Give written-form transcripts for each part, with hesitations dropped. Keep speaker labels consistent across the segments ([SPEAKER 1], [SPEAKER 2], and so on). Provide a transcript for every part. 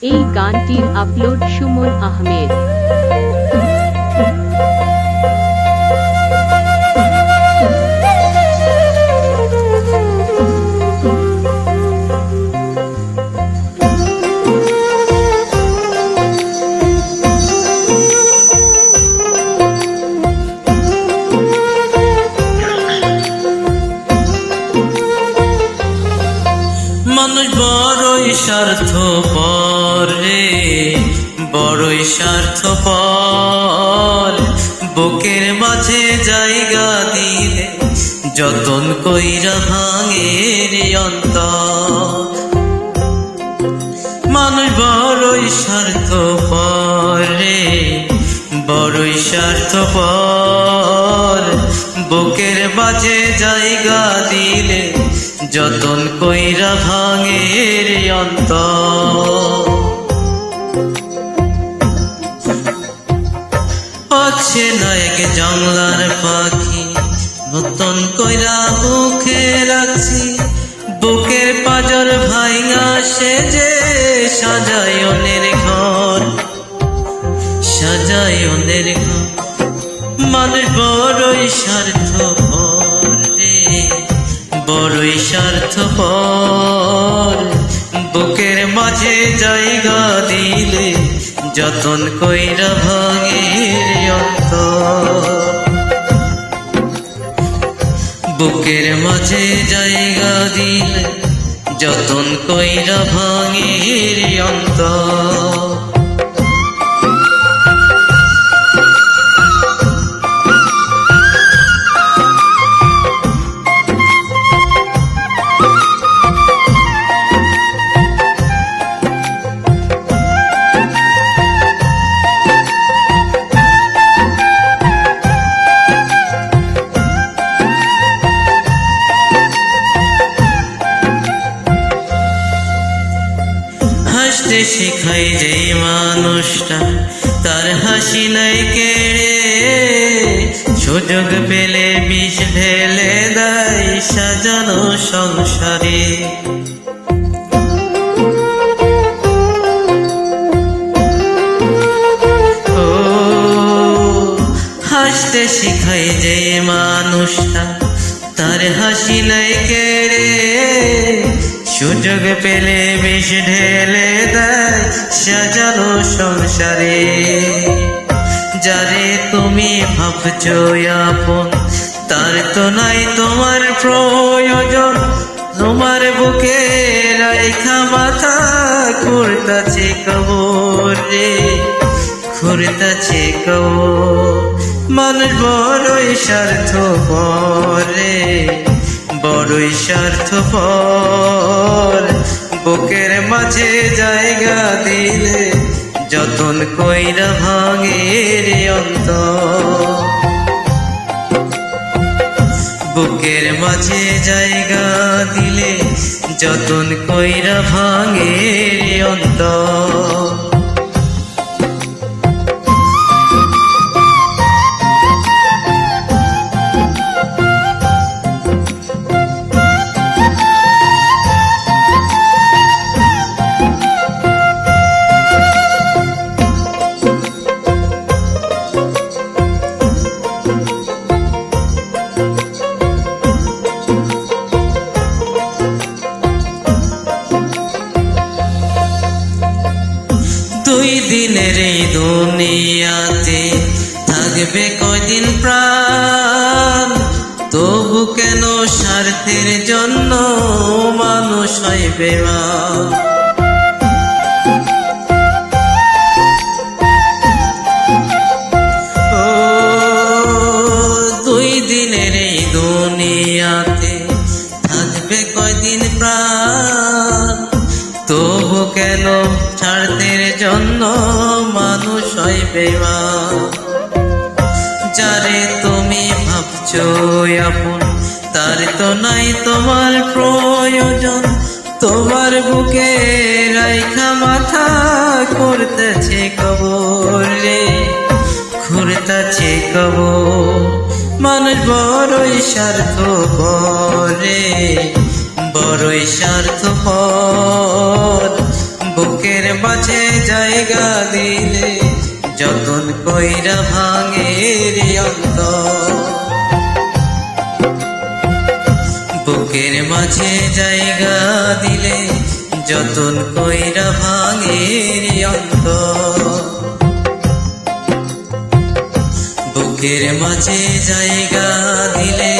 [SPEAKER 1] এই গানটির আপলোড সুমন আহমেদ।
[SPEAKER 2] মানুষ বড়ই স্বার্থপর রে, বড়ই স্বার্থপর। বুকের মাঝে জায়গা দিলে যতন কইরা ভাঙে রে অন্তর। মানুষ বড়ই স্বার্থপর রে, বড়ই স্বার্থপর। বুকের মাঝে জায়গা দিলে যতন কইরা ভাঙে রে অন্তর। আছে না এক জংলার পাখি, নতুন কইরা বুকে রাখছি। বুকের পাজর ভাঙা সে যে সাজায় অন্যের ঘর, সাজায় অন্যের ঘর। মানুষ বড়ই স্বার্থপর রে, বড়ই স্বার্থপর। বুকের মাঝে জায়গা দিলে যতন কইরা ভাঙে রে অন্তর। বুকের মাঝে জায়গা দিলে যতন কইরা ভাঙে রে অন্তর। হাসতে শিখাই যে মানুষটা, তার হাসি নাই কেড়ে। সুযোগ পেলে বিষ ঢেলে দেয় সাজানো সংসারে। ও হাসতে শিখাই যে মানুষটা, তার হাসি নাই কেড়ে। সুযোগ পেলে বিষ ঢেলে দেয় সাজানো সংসারে। যারে তুমি ভাবছো আপন, তার তো নাই তোমার প্রয়োজন। তোমার বুকে রাইখা মাথা খুঁড়তাছে কবর রে, খুঁড়তাছে কবর। মানুষ বড়ই স্বার্থপর রে, বড়ই স্বার্থপর। বুকের মাঝে জায়গা দিলে যতন কইরা ভাঙে রে অন্তর। বুকের মাঝে জায়গা দিলে যতন কইরা ভাঙে রে অন্তর। দুই দিনের এই দুনিয়াতে থাকবে কয়দিন প্রাণ। তবু কেন স্বার্থের জন্য মানুষ হয় বেঈমান। ও দুই দিনের এই দুনিয়াতে থাকবে কয়দিন প্রাণ। তবু কেন স্বার্থের জন্য মানুষ হয় বেঈমান। যারে তুমি ভাবছো আপন, তার তো নাই তোমার প্রয়োজন। তোমার বুকে রাইখা মাথা করতেছে কবর রে, খুঁড়তাছে কবর। মানুষ বড়ই স্বার্থপর রে, বড়ই স্বার্থপর। বুকের মাঝে জায়গা দিলে যতন কইরা ভাঙে রে অন্তর। বুকের মাঝে জায়গা দিলে যতন কইরা ভাঙে রে অন্তর। বুকের মাঝে জায়গা দিলে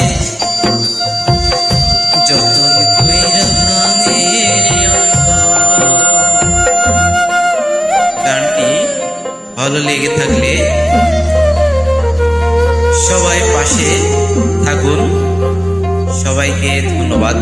[SPEAKER 2] যতন কইরা ভাঙে রে অন্তর। গানটি ভালো লেগে থাকলে সবাই পাশে থাকুন। সবাইকে ধন্যবাদ।